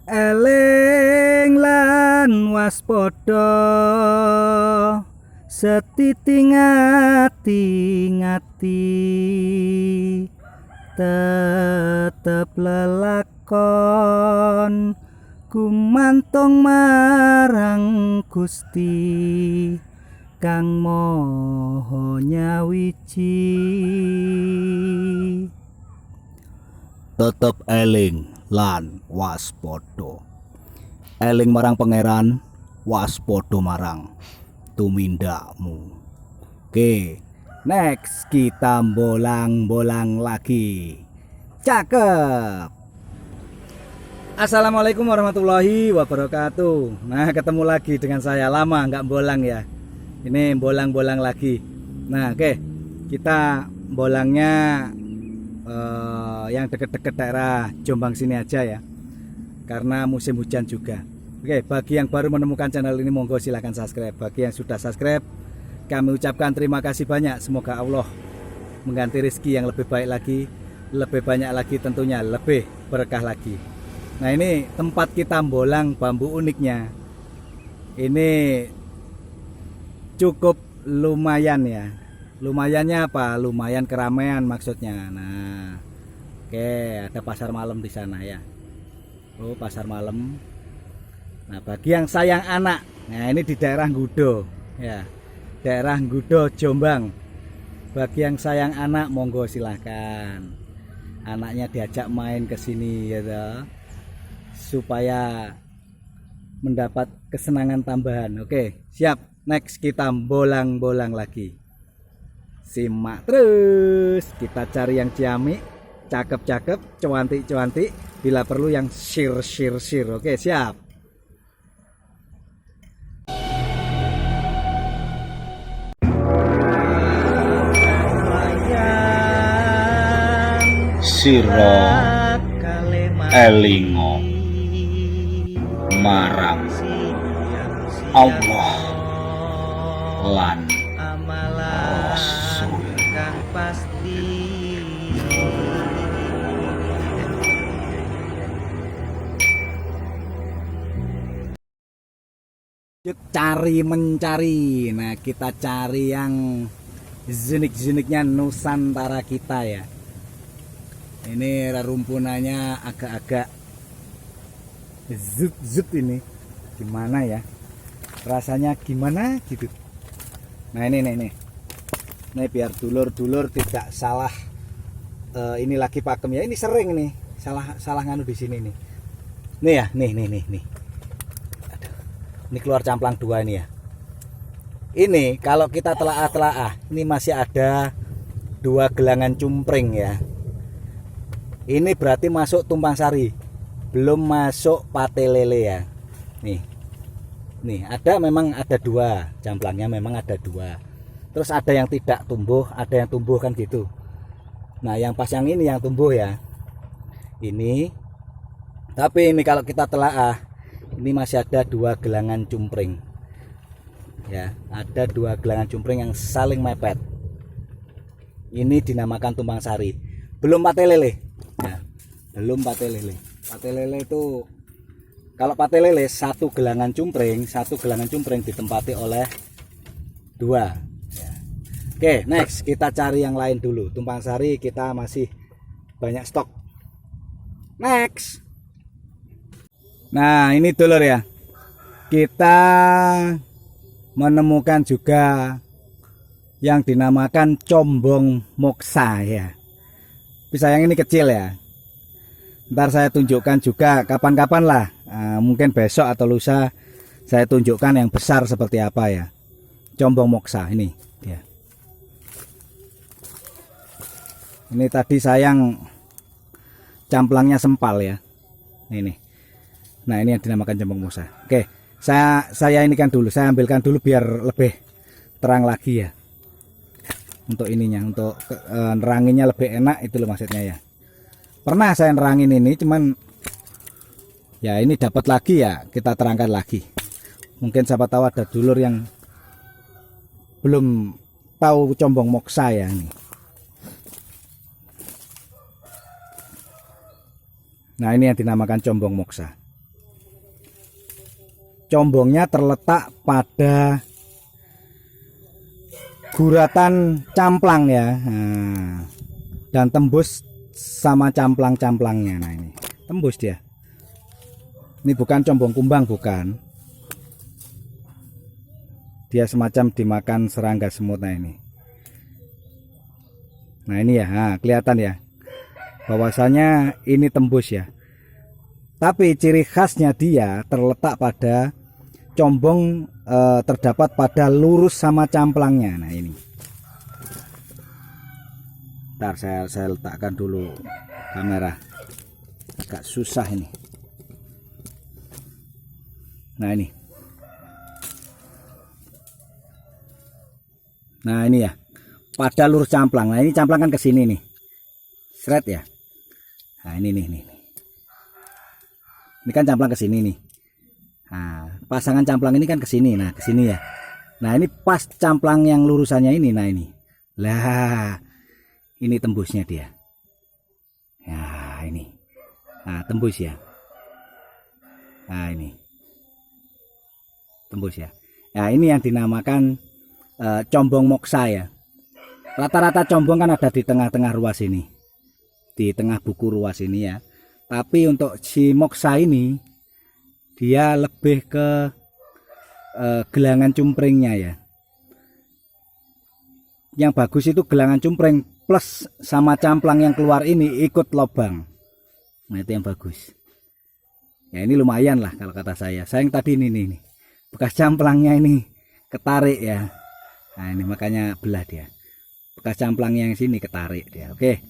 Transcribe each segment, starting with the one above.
Eling lan waspada setiting ati-ati tetep lelakon gumantung marang Gusti Kang Maha Nyawiji. Tetep eling lan waspada. Eling marang pangeran, waspada marang tumindakmu. Oke, next kita bolang-bolang lagi. Cakep. Assalamualaikum warahmatullahi wabarakatuh. Nah, ketemu lagi dengan saya. Lama nggak bolang ya. Ini bolang-bolang lagi. Nah, oke, kita bolangnya yang deket-deket daerah Jombang sini aja ya, karena musim hujan juga. Oke, bagi yang baru menemukan channel ini monggo silahkan subscribe. Bagi yang sudah subscribe, kami ucapkan terima kasih banyak. Semoga Allah mengganti rezeki yang lebih baik lagi, lebih banyak lagi, tentunya lebih berkah lagi. Nah, ini tempat kita bolang bambu uniknya. Ini cukup lumayan ya. Lumayannya apa? Lumayan keramaian maksudnya. Nah, oke, ada pasar malam di sana ya. Oh, pasar malam. Nah, bagi yang sayang anak, nah ini di daerah Nggudo ya. Daerah Nggudo Jombang. Bagi yang sayang anak monggo silahkan. Anaknya diajak main ke sini ya toh, supaya mendapat kesenangan tambahan. Oke, siap. Next kita bolang-bolang lagi. Simak terus, kita cari yang ciamik, cakep-cakep, cuantik-cuantik, bila perlu yang sir. Oke, siap. Sira elingo marang Allah lan Rasul. Cari mencari. Nah, kita cari yang zinik-ziniknya Nusantara kita ya. Ini rerumpunannya agak-agak zut ini. Gimana ya? Rasanya gimana gitu. Nah, ini biar dulur-dulur tidak salah. Ini lagi pakem ya. Ini sering nih salah nganu di sini nih. Nih ya, nih. Ini keluar camplang dua ini ya. Ini kalau kita telaah, ini masih ada 2 gelangan cumpring ya. Ini berarti masuk tumpang sari, belum masuk pate lele ya. Nih memang ada 2 camplangnya, memang ada 2. Terus ada yang tidak tumbuh, ada yang tumbuh kan gitu. Nah, yang pas yang ini yang tumbuh ya. Ini. Tapi ini kalau kita telaah, ini masih ada 2 gelangan cumpring. Ya, ada 2 gelangan cumpring yang saling mepet. Ini dinamakan tumpang sari. Belum pate lele. Ya, belum pate lele. Pate lele itu, kalau pate lele 1 gelangan cumpring ditempati oleh 2. Ya. Oke, next kita cari yang lain dulu. Tumpang sari kita masih banyak stok. Next. Nah, ini dulur ya. Kita menemukan juga yang dinamakan combong moksa ya. Tapi sayang ini kecil ya. Ntar saya tunjukkan juga kapan-kapan lah. Mungkin besok atau lusa saya tunjukkan yang besar seperti apa ya. Combong moksa ini ya. Ini tadi sayang camplangnya sempal ya. Ini. Nah, ini yang dinamakan combong moksa. Oke, saya inikan dulu, saya ambilkan dulu biar lebih terang lagi ya. Untuk ininya, untuk neranginnya lebih enak itu loh maksudnya ya. Pernah saya nerangin ini, cuman ya ini dapat lagi ya, kita terangkan lagi. Mungkin siapa tahu ada dulur yang belum tahu combong moksa ya ini. Nah, ini yang dinamakan combong moksa. combongnya terletak pada guratan camplang ya. Nah, dan tembus sama camplang-camplangnya. Nah ini tembus dia. Ini bukan combong kumbang, bukan. Dia semacam dimakan serangga semut. Nah ini. Nah ini ya, nah, kelihatan ya bahwasanya ini tembus ya. Tapi ciri khasnya dia terletak pada combong terdapat pada lurus sama camplangnya. Nah ini. Ntar saya letakkan dulu kamera. Agak susah ini. Nah ini. Nah ini ya. Pada lurus camplang. Nah ini camplang kan ke sini nih. Seret ya. Nah ini nih. Ini kan camplang ke sini nih. Nah, pasangan camplang ini kan ke sini. Nah, ke sini ya. Nah, ini pas camplang yang lurusannya ini. Nah, ini. Lah, ini tembusnya dia. Ya, ini. Nah, tembus ya. Nah, ini. Tembus ya. Nah, ini yang dinamakan combong moksa ya. Rata-rata combong kan ada di tengah-tengah ruas ini. Di tengah buku ruas ini ya. Tapi untuk si moksa ini dia lebih ke gelangan cumpringnya ya. Yang bagus itu gelangan cumpring plus sama camplang yang keluar ini ikut lobang. Nah itu yang bagus. Ya ini lumayan lah kalau kata saya. Saya yang tadi ini nih. Bekas camplangnya ini ketarik ya. Nah ini makanya belah dia. Bekas camplangnya yang sini ketarik dia. Oke.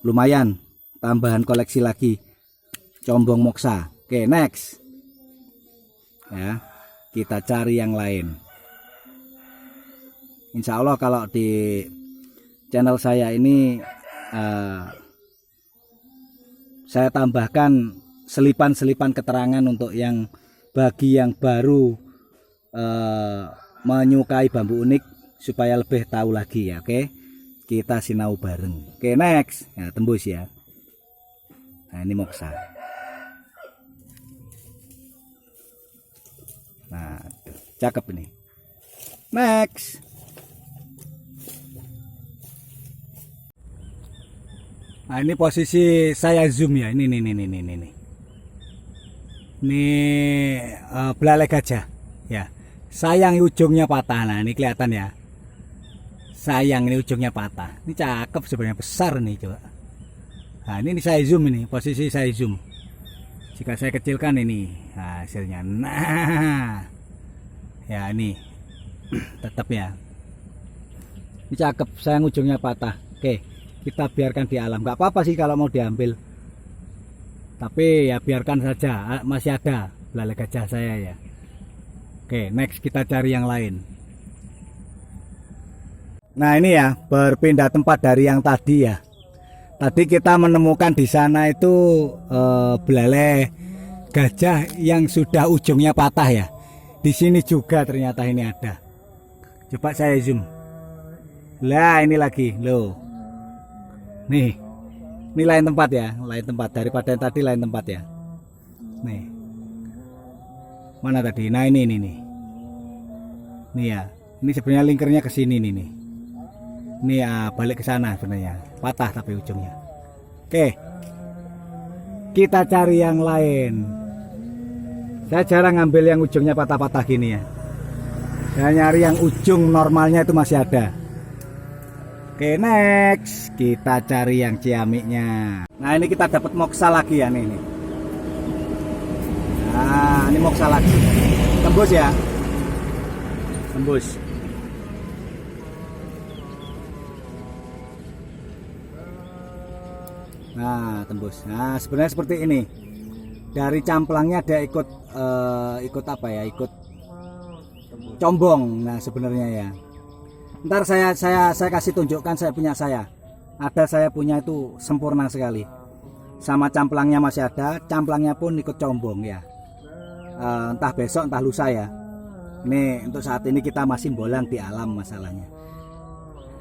Lumayan. Tambahan koleksi lagi combong moksa. Oke, next. Ya, kita cari yang lain. Insya Allah kalau di channel saya ini saya tambahkan selipan-selipan keterangan untuk yang bagi yang baru menyukai bambu unik supaya lebih tahu lagi ya. Oke, kita sinau bareng. Oke, next. Ya, tembus ya. Nah ini moksa. Nah cakep ini. Next. Nah ini posisi saya zoom ya. Ini. Ini belalai gajah ya. Sayang ujungnya patah. Nah ini kelihatan ya. Sayang ini ujungnya patah. Ini cakep sebenarnya, besar nih coba. Nah ini saya zoom, ini posisi saya zoom. Jika saya kecilkan ini hasilnya. Nah ya ini tetap ya. Ini cakep, sayang ujungnya patah. Oke, kita biarkan di alam. Gak apa-apa sih kalau mau diambil. Tapi ya biarkan saja, masih ada belalai gajah saya ya. Oke, next kita cari yang lain. Nah ini ya, berpindah tempat dari yang tadi ya. Tadi kita menemukan di sana itu belalai gajah yang sudah ujungnya patah ya. Di sini juga ternyata ini ada. Coba saya zoom. Lah ini lagi, loh. Nih, ini lain tempat ya, lain tempat daripada yang tadi, lain tempat ya. Nih, mana tadi? Nah ini nih. Nih ya, ini sebenarnya lingkernya ke sini nih. Ini ya balik ke sana sebenarnya, patah tapi ujungnya. Oke, kita cari yang lain. Saya jarang ngambil yang ujungnya patah-patah gini ya. Saya nyari yang ujung normalnya itu masih ada. Oke, next kita cari yang ciamiknya. Nah ini kita dapat moksa lagi ya nih. Nah ini moksa lagi. Tembus ya, tembus. Nah tembus. Nah sebenarnya seperti ini. Dari camplangnya dia ikut apa ya? Ikut combong. Nah sebenarnya ya. Ntar saya kasih tunjukkan saya punya itu sempurna sekali. Sama camplangnya masih ada. Camplangnya pun ikut combong ya. Entah besok entah lusa ya. Ini untuk saat ini kita masih bolang di alam masalahnya.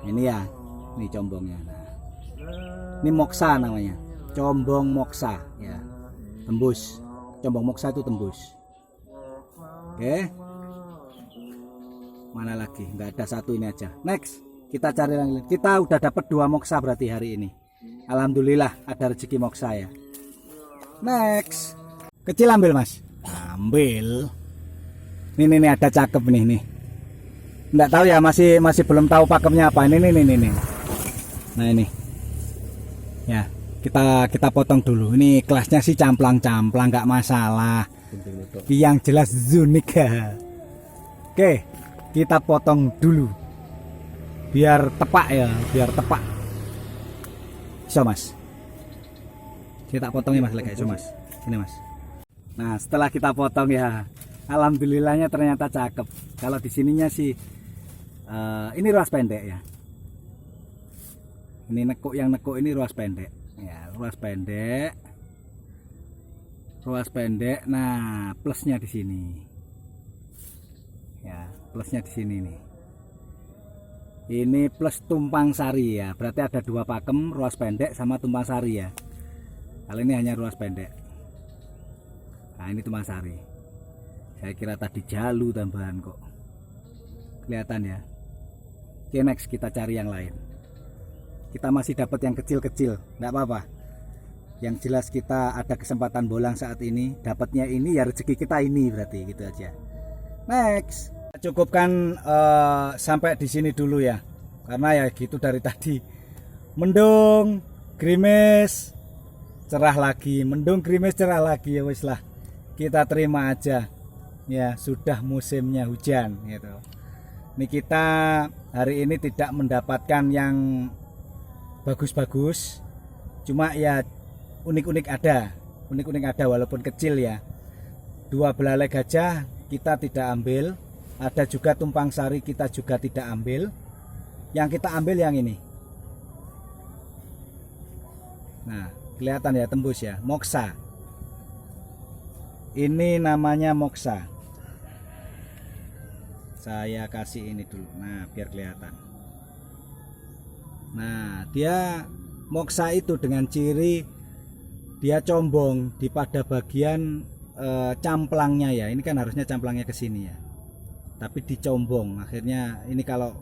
Ini ya. Ini combongnya. Nah. Ini moksa namanya, combong moksa ya, tembus. Combong moksa itu tembus. Oke. Mana lagi? Nggak ada, satu ini aja. Next, kita cari lagi. Kita udah dapat 2 moksa berarti hari ini. Alhamdulillah ada rezeki moksa ya. Next. Kecil ambil Mas. Ambil. Nih ada cakep nih. Nggak tahu ya, masih belum tahu pakemnya apa. Ini. Nah ini. Ya, kita potong dulu. Ini kelasnya sih camplang-camplang, nggak masalah. Yang jelas Zunika. Oke, kita potong dulu. Biar tepak ya, biar tepak. So Mas. Kita potongnya Mas kayak so Mas. Ini Mas. Nah, setelah kita potong ya, alhamdulillahnya ternyata cakep. Kalau di sininya sih ini ruas pendek ya. Ini yang nekuk ini ruas pendek. Ya, ruas pendek. Nah, plusnya di sini. Ya, plusnya di sini nih. Ini plus tumpang sari ya. Berarti ada 2 pakem, ruas pendek sama tumpang sari ya. Kali ini hanya ruas pendek. Nah, ini tumpang sari. Saya kira tadi jalu tambahan kok. Kelihatan ya. Oke, next kita cari yang lain. Kita masih dapat yang kecil-kecil, enggak apa-apa. Yang jelas kita ada kesempatan bolang saat ini, dapatnya ini ya rezeki kita ini, berarti gitu aja. Next, cukupkan sampai di sini dulu ya, karena ya gitu dari tadi. Mendung, gerimis, cerah lagi, mendung, gerimis, cerah lagi, ya wis lah. Kita terima aja. Ya sudah musimnya hujan gitu. Ini kita hari ini tidak mendapatkan yang bagus-bagus, cuma ya unik-unik ada walaupun kecil ya. 2 belalai gajah kita tidak ambil, ada juga tumpang sari kita juga tidak ambil. Yang kita ambil yang ini. Nah, kelihatan ya, tembus ya, moksa. Ini namanya moksa. Saya kasih ini dulu, nah biar kelihatan. Nah, dia moksa itu dengan ciri dia combong di pada bagian camplangnya ya. Ini kan harusnya camplangnya ke sini ya. Tapi dicombong. Akhirnya ini kalau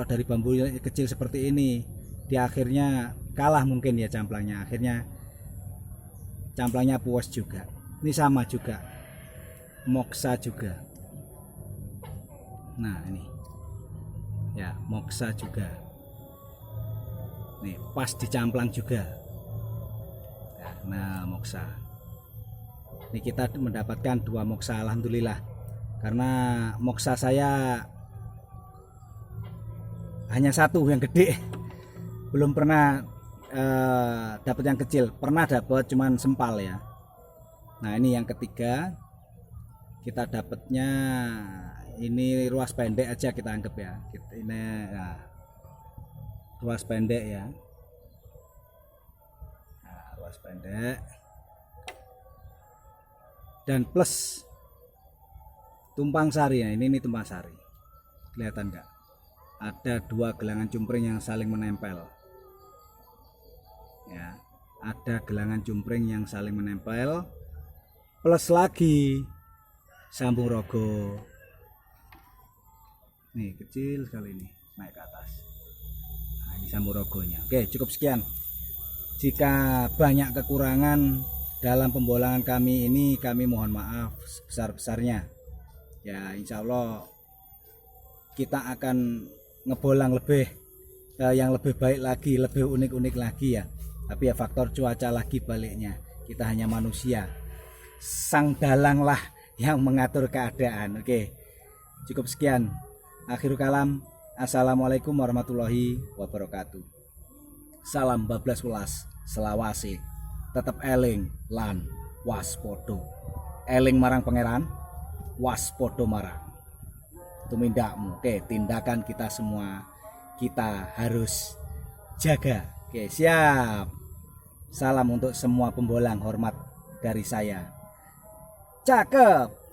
dari bambu kecil seperti ini, dia akhirnya kalah mungkin ya camplangnya. Akhirnya camplangnya puas juga. Ini sama juga. Moksa juga. Nah, ini. Ya, moksa juga. Nih, pas dicamplang juga. Nah, moksa. Ini kita mendapatkan 2 moksa, alhamdulillah. Karena moksa saya hanya 1 yang gede. Belum pernah dapat yang kecil. Pernah dapat, cuman sempal ya. Nah, ini yang ketiga. Kita dapatnya ini ruas pendek aja kita anggap ya. Ini nah, ruas pendek ya. Nah, ruas pendek dan plus tumpang sari ya. Ini tumpang sari, kelihatan nggak? Ada 2 gelangan cumpring yang saling menempel ya. Ada gelangan cumpring yang saling menempel, plus lagi sambung rogo. Nih kecil sekali, ini naik ke atas. Sambung rogonya. Oke, cukup sekian. Jika banyak kekurangan dalam pembolangan kami ini, kami mohon maaf sebesar-besarnya ya. Insya Allah kita akan ngebolang yang lebih baik lagi, lebih unik-unik lagi ya. Tapi ya faktor cuaca lagi baliknya. Kita hanya manusia, sang dalang lah yang mengatur keadaan. Oke, cukup sekian. Akhirul kalam, assalamualaikum warahmatullahi wabarakatuh. Salam bablas welas selawase. Tetap eling lan waspodo. Eling marang pangeran, waspodo marang tumindakmu. Oke, tindakan kita semua kita harus jaga. Oke, siap. Salam untuk semua pembolang, hormat dari saya. Cakep.